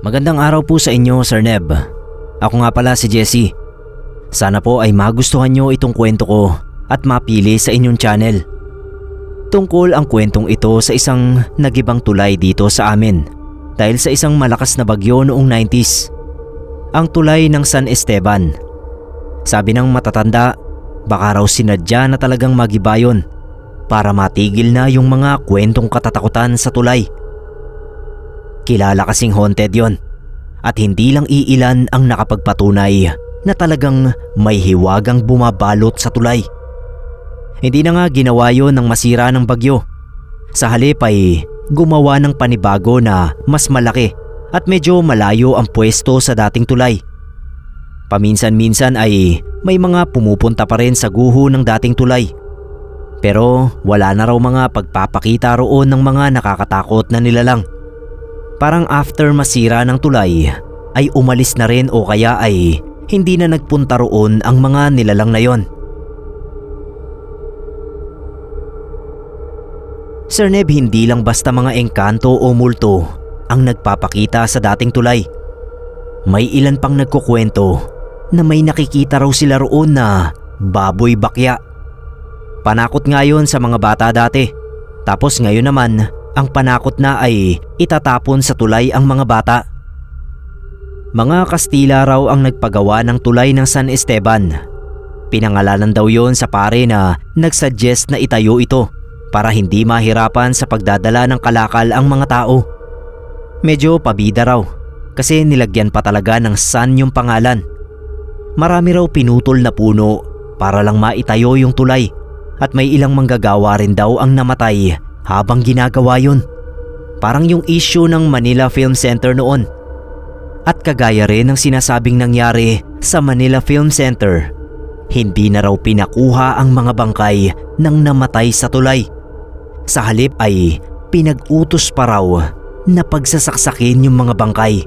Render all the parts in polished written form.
Magandang araw po sa inyo, Sir Neb. Ako nga pala si Jesse. Sana po ay magustuhan nyo itong kwento ko at mapili sa inyong channel. Tungkol ang kwentong ito sa isang nagibang tulay dito sa amin dahil sa isang malakas na bagyo noong 90s. Ang tulay ng San Esteban. Sabi ng matatanda, baka raw sinadya na talagang magibayon para matigil na yung mga kwentong katatakutan sa tulay. Kilala kasing haunted yon at hindi lang iilan ang nakapagpatunay na talagang may hiwagang bumabalot sa tulay. Hindi na nga ginawa yon ng masira ng bagyo. Sa halip ay gumawa ng panibago na mas malaki at medyo malayo ang pwesto sa dating tulay. Paminsan-minsan ay may mga pumupunta pa rin sa guho ng dating tulay. Pero wala na raw mga pagpapakita roon ng mga nakakatakot na nilalang. Parang after masira ng tulay ay umalis na rin o kaya ay hindi na nagpunta roon ang mga nilalang na yon. Sir Neb, hindi lang basta mga engkanto o multo ang nagpapakita sa dating tulay. May ilan pang nagkukwento na may nakikita raw sila roon na baboy bakya. Panakot nga yun sa mga bata dati. Tapos ngayon naman, ang panakot na ay itatapon sa tulay ang mga bata. Mga Kastila raw ang nagpagawa ng tulay ng San Esteban. Pinangalanan daw yon sa pare na nagsuggest na itayo ito para hindi mahirapan sa pagdadala ng kalakal ang mga tao. Medyo pabida raw kasi nilagyan pa talaga ng San yung pangalan. Marami raw pinutol na puno para lang maitayo yung tulay at may ilang manggagawa rin daw ang namatay habang ginagawa yun. Parang yung issue ng Manila Film Center noon. At kagaya rin ng sinasabing nangyari sa Manila Film Center, hindi na raw pinakuha ang mga bangkay ng namatay sa tulay. Sa halip ay pinag-utos pa raw na pagsasaksakin yung mga bangkay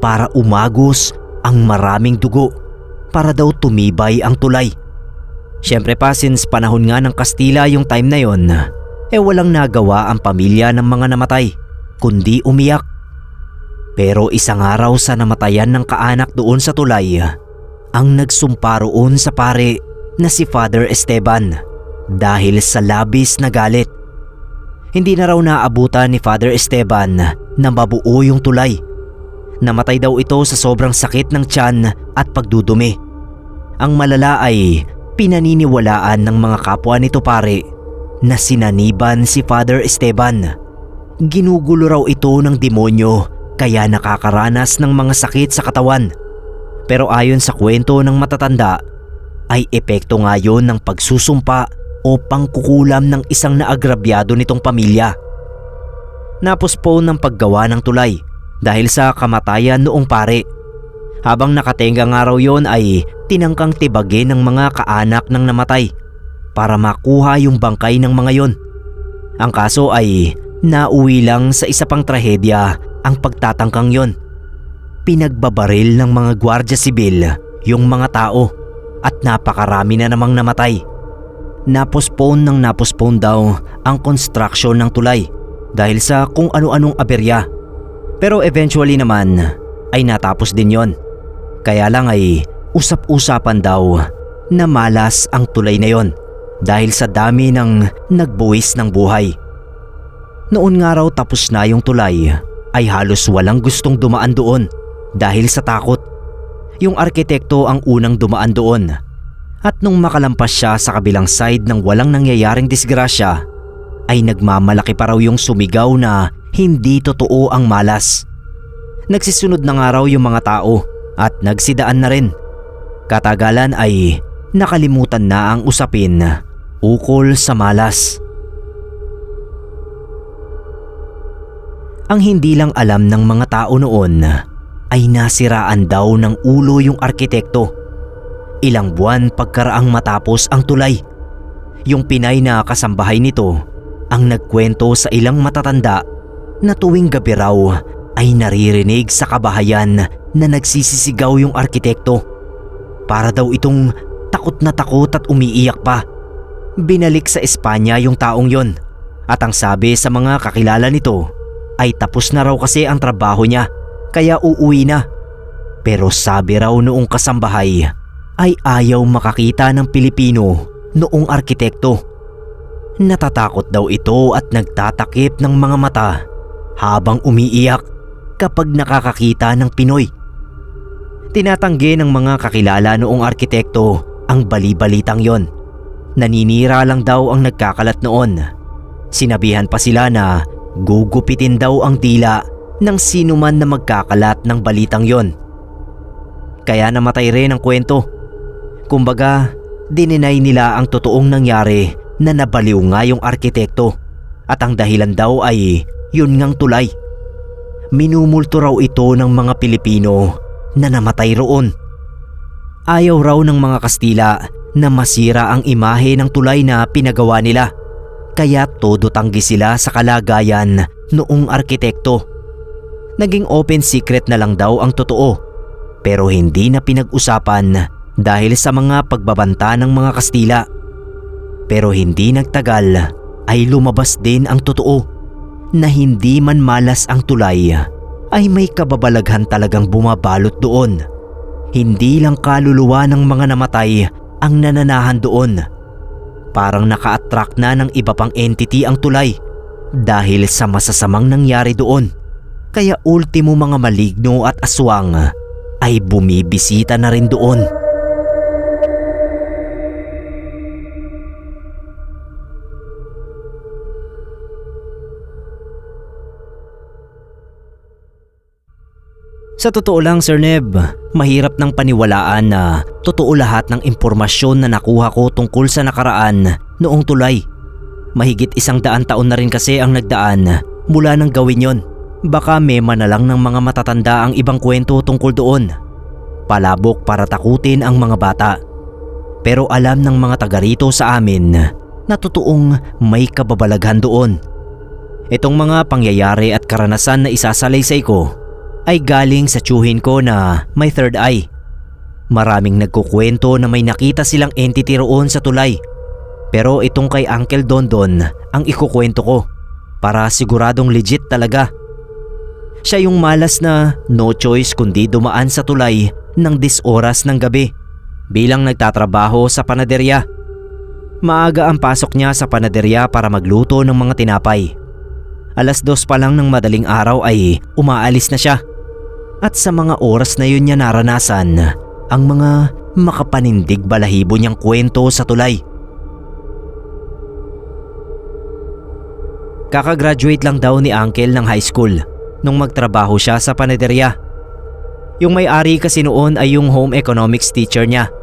para umagos ang maraming dugo para daw tumibay ang tulay. Siyempre pa, since panahon nga ng Kastila yung time na yon, walang nagawa ang pamilya ng mga namatay kundi umiyak. Pero isang araw sa namatayan ng kaanak doon sa tulay, ang nagsumpa roon sa pare na si Father Esteban dahil sa labis na galit. Hindi na raw naabutan ni Father Esteban na mabuo yung tulay. Namatay daw ito sa sobrang sakit ng tiyan at pagdudumi. Ang malala ay pinaniniwalaan ng mga kapwa nito pare na sinaniban si Father Esteban. Ginugulo raw ito ng demonyo kaya nakakaranas ng mga sakit sa katawan. Pero ayon sa kwento ng matatanda ay epekto nga yun ng pagsusumpa o pangkukulam ng isang naagrabyado nitong pamilya. Napospone ng paggawa ng tulay dahil sa kamatayan noong pare. Habang nakatenga nga raw yun ay tinangkang tibagin ng mga kaanak ng namatay para makuha yung bangkay ng mga yon. Ang kaso ay nauwi lang sa isa pang trahedya ang pagtatangkang yon. Pinagbabaril ng mga gwardya sibil yung mga tao at napakarami na namang namatay. Napospone daw ang construction ng tulay dahil sa kung ano-anong aberya. Pero eventually naman ay natapos din yon. Kaya lang ay usap-usapan daw na malas ang tulay na yon dahil sa dami ng nagbuwis ng buhay. Noon nga raw tapos na yung tulay ay halos walang gustong dumaan doon dahil sa takot. Yung arkitekto ang unang dumaan doon at nung makalampas siya sa kabilang side ng walang nangyayaring disgrasya ay nagmamalaki pa raw yung sumigaw na hindi totoo ang malas. Nagsisunod na nga raw yung mga tao at nagsidaan na rin. Katagalan ay nakalimutan na ang usapin ukol sa malas. Ang hindi lang alam ng mga tao noon ay nasiraan daw ng ulo yung arkitekto. Ilang buwan pagkaraang matapos ang tulay. Yung Pinay na kasambahay nito ang nagkwento sa ilang matatanda na tuwing gabi raw ay naririnig sa kabahayan na nagsisisigaw yung arkitekto. Para daw itong takot na takot at umiiyak pa. Binalik sa Espanya yung taong yon at ang sabi sa mga kakilala nito ay tapos na raw kasi ang trabaho niya kaya uuwi na. Pero sabi raw noong kasambahay ay ayaw makakita ng Pilipino noong arkitekto. Natatakot daw ito at nagtatakip ng mga mata habang umiiyak kapag nakakakita ng Pinoy. Tinatanggi ng mga kakilala noong arkitekto ang bali-balitang yon. Naninira lang daw ang nagkakalat noon. Sinabihan pa sila na gugupitin daw ang dila ng sino man na magkakalat ng balitang yon. Kaya namatay rin ang kwento. Kumbaga, dininay nila ang totoong nangyari na nabaliw nga yung arkitekto at ang dahilan daw ay yun ngang tulay. Minumulto raw ito ng mga Pilipino na namatay roon. Ayaw raw ng mga Kastila na masira ang imahe ng tulay na pinagawa nila, kaya todo tanggi sila sa kalagayan noong arkitekto. Naging open secret na lang daw ang totoo, pero hindi na pinag-usapan dahil sa mga pagbabanta ng mga Kastila. Pero hindi nagtagal ay lumabas din ang totoo na hindi man malas ang tulay ay may kababalaghan talagang bumabalot doon. Hindi lang kaluluwa ng mga namatay ang nananahan doon. Parang naka-attract na ng iba pang entity ang tulay dahil sa masasamang nangyari doon. Kaya ultimo mga maligno at aswang ay bumibisita na rin doon. Sa totoo lang, Sir Neb, mahirap nang paniwalaan na totoo lahat ng impormasyon na nakuha ko tungkol sa nakaraan noong tulay. Mahigit 100 taon na rin kasi ang nagdaan mula nang gawin yon. Baka mema na lang ng mga matatanda ang ibang kwento tungkol doon. Palabok para takutin ang mga bata. Pero alam ng mga taga rito sa amin na totoong may kababalaghan doon. Itong mga pangyayari at karanasan na isasalaysay ko ay galing sa tiyuhin ko na may third eye. Maraming nagkukwento na may nakita silang entity roon sa tulay. Pero itong kay Uncle Dondon ang ikukwento ko para siguradong legit talaga. Siya yung malas na no choice kundi dumaan sa tulay ng 10 oras ng gabi bilang nagtatrabaho sa panaderya. Maaga ang pasok niya sa panaderya para magluto ng mga tinapay. 2:00 pa lang ng madaling araw ay umaalis na siya. At sa mga oras na yun niya naranasan ang mga makapanindig balahibo niyang kwento sa tulay. Kakagraduate lang daw ni Uncle ng high school nung magtrabaho siya sa panaderya. Yung may-ari kasi noon ay yung home economics teacher niya.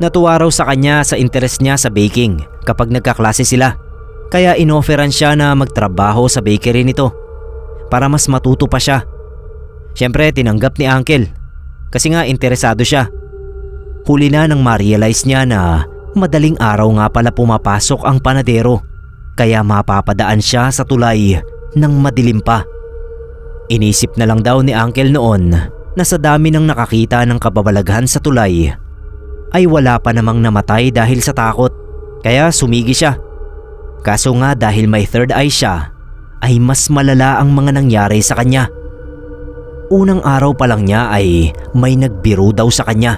Natuwa raw sa kanya sa interest niya sa baking kapag nagkaklase sila. Kaya inofferan siya na magtrabaho sa bakery nito para mas matuto pa siya. Siyempre tinanggap ni Uncle kasi nga interesado siya. Huli na nang ma-realize niya na madaling araw nga pala pumapasok ang panadero kaya mapapadaan siya sa tulay ng madilim pa. Inisip na lang daw ni Uncle noon na sa dami ng nakakita ng kababalaghan sa tulay ay wala pa namang namatay dahil sa takot kaya sumigi siya. Kaso nga dahil may third eye siya ay mas malala ang mga nangyari sa kanya. Unang araw pa lang niya ay may nagbiro daw sa kanya.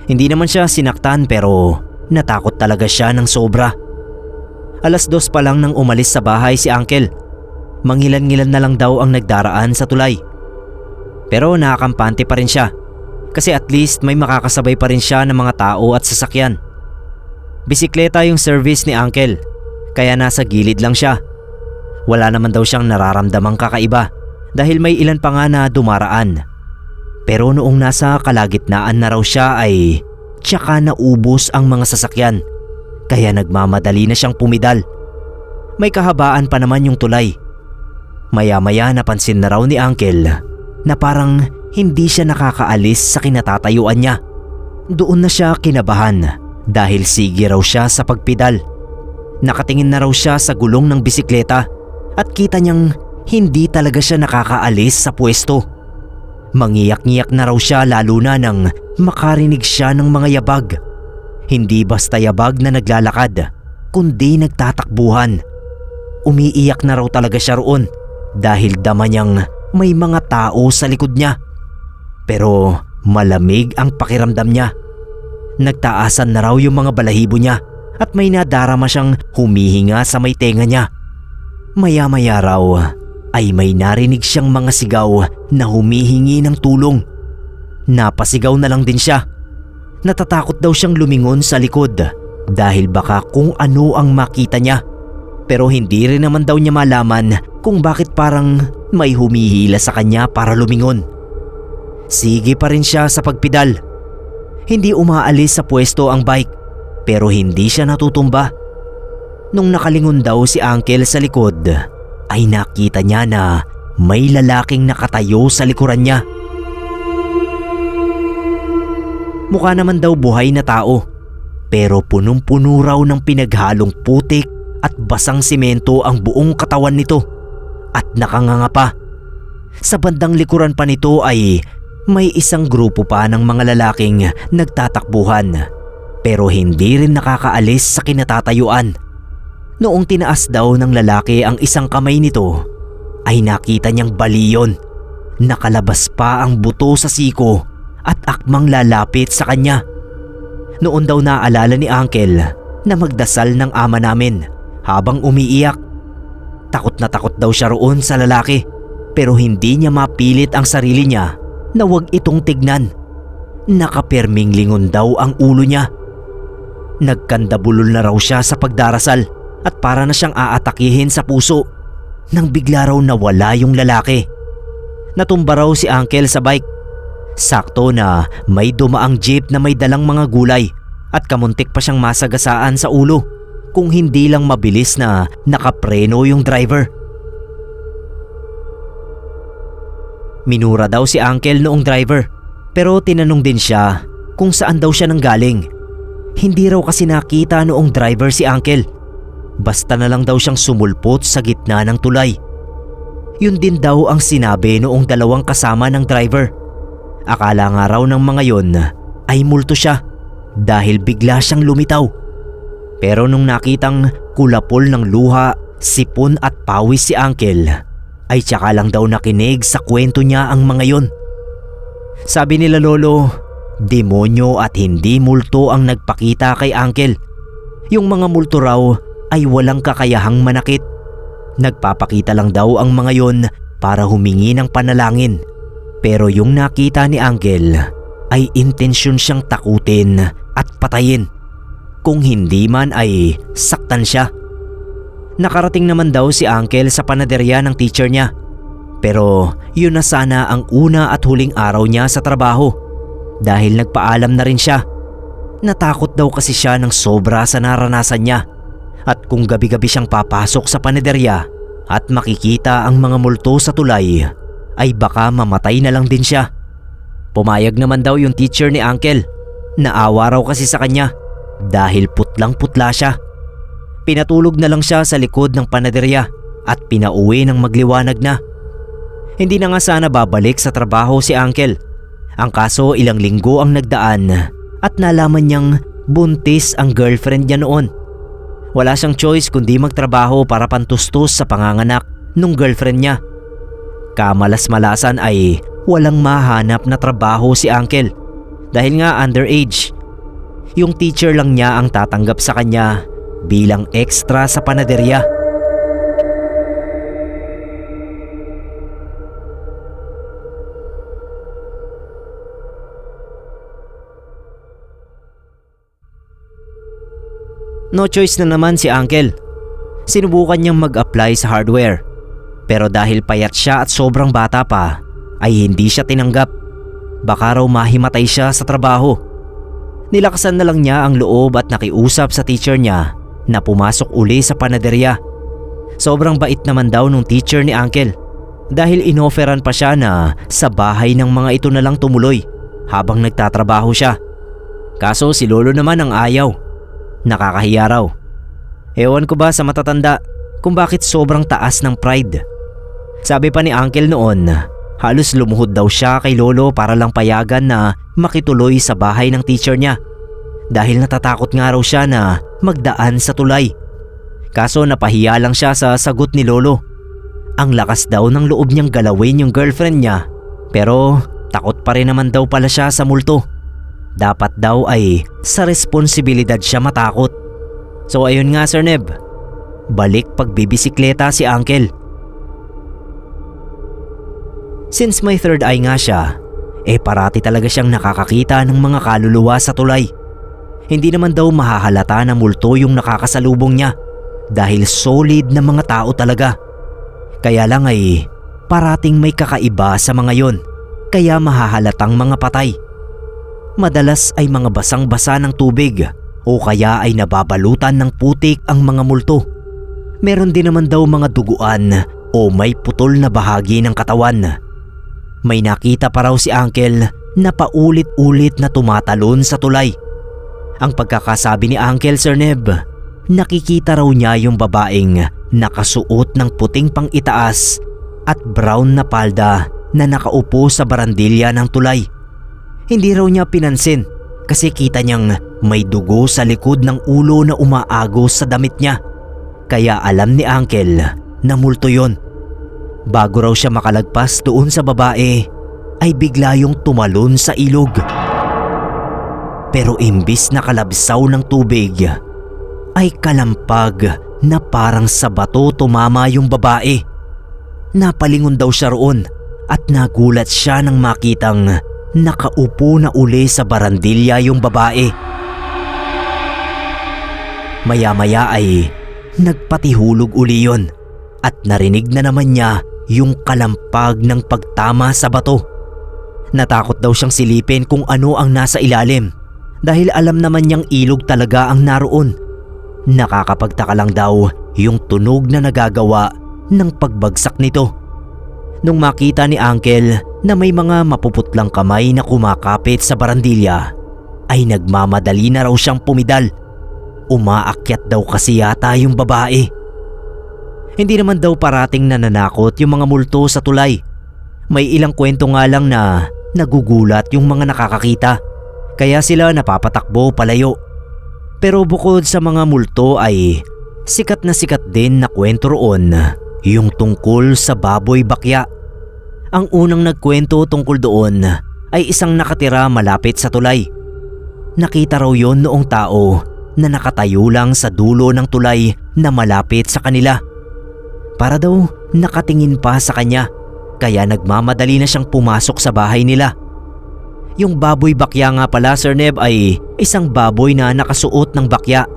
Hindi naman siya sinaktan pero natakot talaga siya ng sobra. 2:00 pa lang nang umalis sa bahay si Uncle. Manghilan-ngilan na lang daw ang nagdaraan sa tulay. Pero nakakampante pa rin siya kasi at least may makakasabay pa rin siya ng mga tao at sasakyan. Bisikleta yung service ni Uncle kaya nasa gilid lang siya. Wala naman daw siyang nararamdamang kakaiba dahil may ilan pa nga na dumaraan. Pero noong nasa kalagitnaan na raw siya ay tsaka naubos ang mga sasakyan kaya nagmamadali na siyang pumidal. May kahabaan pa naman yung tulay. Maya-maya napansin na raw ni Uncle na parang hindi siya nakakaalis sa kinatatayuan niya. Doon na siya kinabahan dahil sige raw siya sa pagpidal. Nakatingin na raw siya sa gulong ng bisikleta at kita niyang hindi talaga siya nakakaalis sa pwesto. Mangiyak-ngiyak na raw siya lalo na nang makarinig siya ng mga yabag. Hindi basta yabag na naglalakad, kundi nagtatakbuhan. Umiiyak na raw talaga siya roon dahil dama niyang may mga tao sa likod niya. Pero malamig ang pakiramdam niya. Nagtaasan na raw yung mga balahibo niya at may nadarama siyang humihinga sa may tenga niya. Maya-maya raw ay may narinig siyang mga sigaw na humihingi ng tulong. Napasigaw na lang din siya. Natatakot daw siyang lumingon sa likod dahil baka kung ano ang makita niya. Pero hindi rin naman daw niya malaman kung bakit parang may humihila sa kanya para lumingon. Sige pa rin siya sa pagpidal. Hindi umaalis sa pwesto ang bike pero hindi siya natutumba. Nung nakalingon daw si Uncle sa likod ay nakita niya na may lalaking nakatayo sa likuran niya. Mukha naman daw buhay na tao pero punong-puno raw ng pinaghalong putik at basang simento ang buong katawan nito at nakanganga pa. Sa bandang likuran pa nito ay may isang grupo pa ng mga lalaking nagtatakbuhan pero hindi rin nakakaalis sa kinatatayuan. Noong tinaas daw ng lalaki ang isang kamay nito ay nakita niyang baliyon. Nakalabas pa ang buto sa siko at akmang lalapit sa kanya. Noon daw naalala ni Uncle na magdasal ng ama namin habang umiiyak. Takot na takot daw siya roon sa lalaki pero hindi niya mapilit ang sarili niya na wag itong tignan. Nakaperming lingon daw ang ulo niya. Nagkandabulol na raw siya sa pagdarasal at para na siyang aatakihin sa puso nang bigla raw nawala yung lalaki. Natumba raw si Uncle sa bike. Sakto na may dumaang jeep na may dalang mga gulay at kamuntik pa siyang masagasaan sa ulo kung hindi lang mabilis na nakapreno yung driver. Minura daw si Uncle noong driver pero tinanong din siya kung saan daw siya nanggaling. Hindi raw kasi nakita noong driver si Uncle. Basta na lang daw siyang sumulpot sa gitna ng tulay. Yun din daw ang sinabi noong dalawang kasama ng driver. Akala nga raw ng mga yon ay multo siya dahil bigla siyang lumitaw. Pero nung nakitang kulapol ng luha, sipon at pawis si Uncle, ay tsaka lang daw nakinig sa kwento niya ang mga yon. Sabi nila lolo, demonyo at hindi multo ang nagpakita kay Uncle. Yung mga multo raw ay walang kakayahang manakit. Nagpapakita lang daw ang mga yon para humingi ng panalangin. Pero yung nakita ni Uncle ay intensyon siyang takutin at patayin. Kung hindi man ay saktan siya. Nakarating naman daw si Uncle sa panaderya ng teacher niya. Pero yun na sana ang una at huling araw niya sa trabaho dahil nagpaalam na rin siya. Natakot daw kasi siya ng sobra sa naranasan niya. At kung gabi-gabi siyang papasok sa panaderya at makikita ang mga multo sa tulay, ay baka mamatay na lang din siya. Pumayag naman daw yung teacher ni Uncle. Naawa raw kasi sa kanya dahil putlang-putla siya. Pinatulog na lang siya sa likod ng panaderya at pinauwi ng magliwanag na. Hindi na nga sana babalik sa trabaho si Uncle. Ang kaso ilang linggo ang nagdaan at nalaman niyang buntis ang girlfriend niya noon. Wala siyang choice kundi magtrabaho para pantustos sa panganganak nung girlfriend niya. Kamalas-malasan ay walang mahanap na trabaho si Uncle dahil nga underage. Yung teacher lang niya ang tatanggap sa kanya bilang extra sa panaderya. No choice na naman si Uncle. Sinubukan niyang mag-apply sa hardware. Pero dahil payat siya at sobrang bata pa, ay hindi siya tinanggap. Baka raw mahimatay siya sa trabaho. Nilakasan na lang niya ang loob at nakiusap sa teacher niya na pumasok uli sa panaderya. Sobrang bait naman daw nung teacher ni Uncle dahil inofferan pa siya na sa bahay ng mga ito na lang tumuloy habang nagtatrabaho siya. Kaso si lolo naman ang ayaw. Nakakahiya raw. Ewan ko ba sa matatanda kung bakit sobrang taas ng pride. Sabi pa ni Uncle noon, halos lumuhod daw siya kay lolo para lang payagan na makituloy sa bahay ng teacher niya dahil natatakot nga raw siya na magdaan sa tulay. Kaso napahiya lang siya sa sagot ni lolo. Ang lakas daw ng loob niyang galawin yung girlfriend niya, pero takot pa rin naman daw pala siya sa multo. Dapat daw ay sa responsibilidad siya matakot. So ayun nga Sir Neb, balik pagbibisikleta si Uncle. Since may third eye nga siya, parati talaga siyang nakakakita ng mga kaluluwa sa tulay. Hindi naman daw mahahalata na multo yung nakakasalubong niya dahil solid na mga tao talaga. Kaya lang ay parating may kakaiba sa mga yon, kaya mahahalatang mga patay. Madalas ay mga basang-basa ng tubig o kaya ay nababalutan ng putik ang mga multo. Meron din naman daw mga duguan o may putol na bahagi ng katawan. May nakita pa raw si Uncle na paulit-ulit na tumatalon sa tulay. Ang pagkakasabi ni Uncle Sir Neb, nakikita raw niya yung babaeng nakasuot ng puting pang-itaas at brown na palda na nakaupo sa barandilya ng tulay. Hindi raw niya pinansin kasi kita niyang may dugo sa likod ng ulo na umaagos sa damit niya. Kaya alam ni Uncle na multo yon. Bago raw siya makalagpas doon sa babae, ay bigla yung tumalon sa ilog. Pero imbis na kalabsaw ng tubig, ay kalampag na parang sa bato tumama yung babae. Napalingon daw siya roon at nagulat siya nang makitang nakaupo na uli sa barandilya yung babae. Maya-maya ay nagpatihulog uli yon at narinig na naman niya yung kalampag ng pagtama sa bato. Natakot daw siyang silipin kung ano ang nasa ilalim dahil alam naman niyang ilog talaga ang naroon. Nakakapagtaka lang daw yung tunog na nagagawa ng pagbagsak nito. Nung makita ni Uncle na may mga mapuputlang kamay na kumakapit sa barandilya, ay nagmamadali na raw siyang pumidal. Umaakyat daw kasi yata yung babae. Hindi naman daw parating nananakot yung mga multo sa tulay. May ilang kwento nga lang na nagugulat yung mga nakakakita, kaya sila napapatakbo palayo. Pero bukod sa mga multo ay sikat din na kwento roon yung tungkol sa baboy bakya. Ang unang nagkwento tungkol doon ay isang nakatira malapit sa tulay. Nakita raw yon noong tao na nakatayo lang sa dulo ng tulay na malapit sa kanila. Para daw nakatingin pa sa kanya, kaya nagmamadali na siyang pumasok sa bahay nila. Yung baboy bakya nga pala Sir Neb ay isang baboy na nakasuot ng bakya.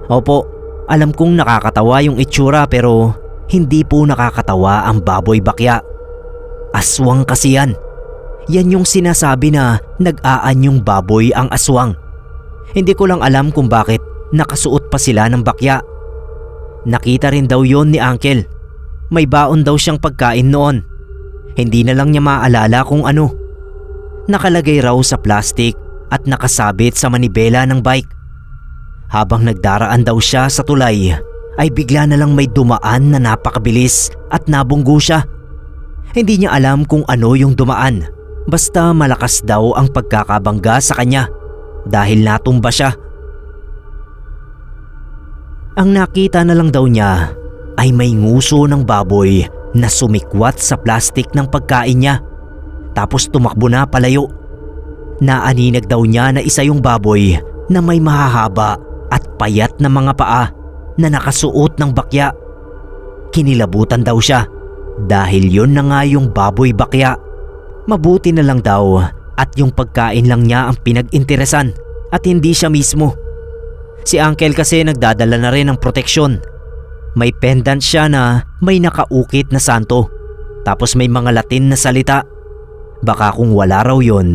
Opo, alam kong nakakatawa yung itsura pero hindi po nakakatawa ang baboy bakya. Aswang kasi yan. Yan yung sinasabi na nag-aan yung baboy ang aswang. Hindi ko lang alam kung bakit nakasuot pa sila ng bakya. Nakita rin daw yon ni Uncle. May baon daw siyang pagkain noon. Hindi na lang niya maalala kung ano. Nakalagay raw sa plastic at nakasabit sa manibela ng bike. Habang nagdaraan daw siya sa tulay, ay bigla na lang may dumaan na napakabilis at nabunggo siya. Hindi niya alam kung ano yung dumaan. Basta malakas daw ang pagkakabangga sa kanya dahil natumba siya. Ang nakita na lang daw niya ay may nguso ng baboy na sumikwat sa plastik ng pagkain niya. Tapos tumakbo na palayo. Naaninag daw niya na isa yung baboy na may mahahaba at payat na mga paa na nakasuot ng bakya. Kinilabutan daw siya dahil yun na nga yung baboy bakya. Mabuti na lang daw at yung pagkain lang niya ang pinag-interesan at hindi siya mismo. Si Uncle kasi nagdadala na rin ng proteksyon. May pendant siya na may nakaukit na santo. Tapos may mga Latin na salita. Baka kung wala raw yun,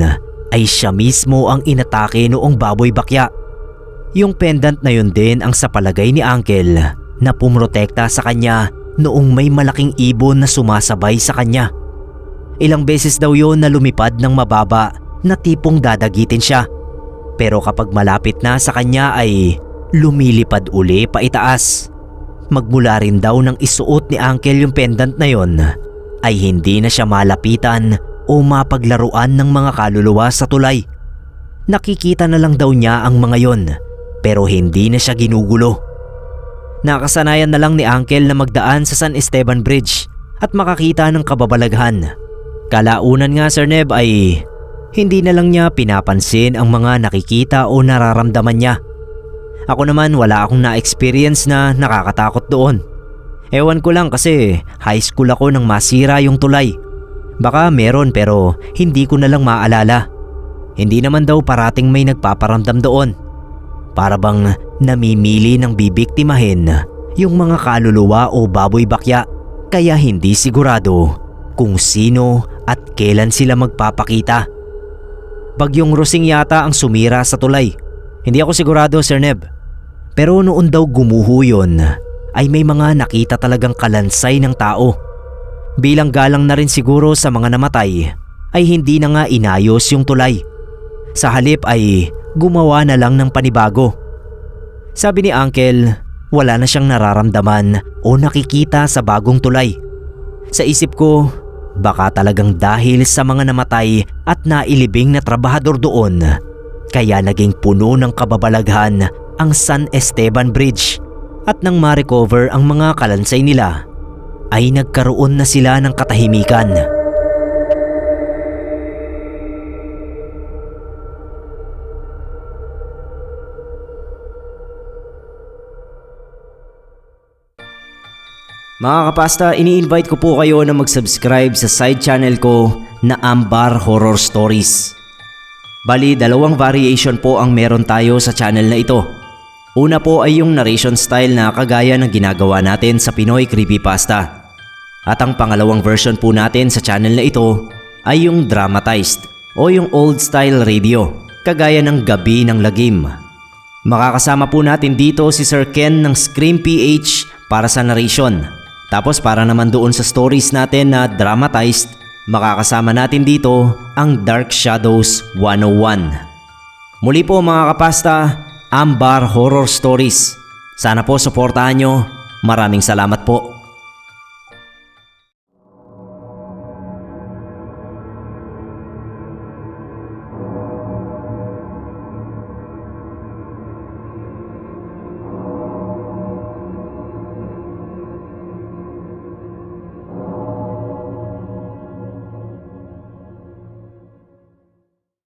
ay siya mismo ang inatake noong baboy bakya. Yung pendant na yun din ang sa palagay ni Uncle na pumrotekta sa kanya noong may malaking ibon na sumasabay sa kanya. Ilang beses daw yun na lumipad ng mababa na tipong dadagitin siya. Pero kapag malapit na sa kanya ay lumilipad uli pa itaas. Magmula rin daw ng isuot ni Uncle yung pendant na yun ay hindi na siya malapitan o mapaglaruan ng mga kaluluwa sa tulay. Nakikita na lang daw niya ang mga yon pero hindi na siya ginugulo. Nakasanayan na lang ni Uncle na magdaan sa San Esteban Bridge at makakita ng kababalaghan. Kalaunan nga Sir Neb ay hindi na lang niya pinapansin ang mga nakikita o nararamdaman niya. Ako naman wala akong na-experience na nakakatakot doon. Ewan ko lang kasi high school ako nang masira yung tulay. Baka meron pero hindi ko na lang maalala. Hindi naman daw parating may nagpaparamdam doon. Para bang namimili ng bibiktimahin yung mga kaluluwa o baboy bakya, kaya hindi sigurado kung sino at kailan sila magpapakita. Bagyong Rosing yata ang sumira sa tulay. Hindi ako sigurado Sir Neb. Pero noon daw gumuho yun ay may mga nakita talagang kalansay ng tao. Bilang galang na rin siguro sa mga namatay ay hindi na nga inayos yung tulay. Sa halip ay gumawa na lang ng panibago. Sabi ni Uncle, wala na siyang nararamdaman o nakikita sa bagong tulay. Sa isip ko, baka talagang dahil sa mga namatay at nailibing na trabahador doon, kaya naging puno ng kababalaghan ang San Esteban Bridge at nang ma-recover ang mga kalansay nila, ay nagkaroon na sila ng katahimikan. Mga kapasta, ini-invite ko po kayo na mag-subscribe sa side channel ko na Ambar Horror Stories. Bali, dalawang variation po ang meron tayo sa channel na ito. Una po ay yung narration style na kagaya ng ginagawa natin sa Pinoy Creepypasta. At ang pangalawang version po natin sa channel na ito ay yung dramatized o yung old style radio, kagaya ng Gabi ng Lagim. Makakasama po natin dito si Sir Ken ng Scream PH para sa narration. Tapos para naman doon sa stories natin na dramatized, makakasama natin dito ang Dark Shadows 101. Muli po mga kapasta, Ambar Horror Stories. Sana po suportahan nyo. Maraming salamat po.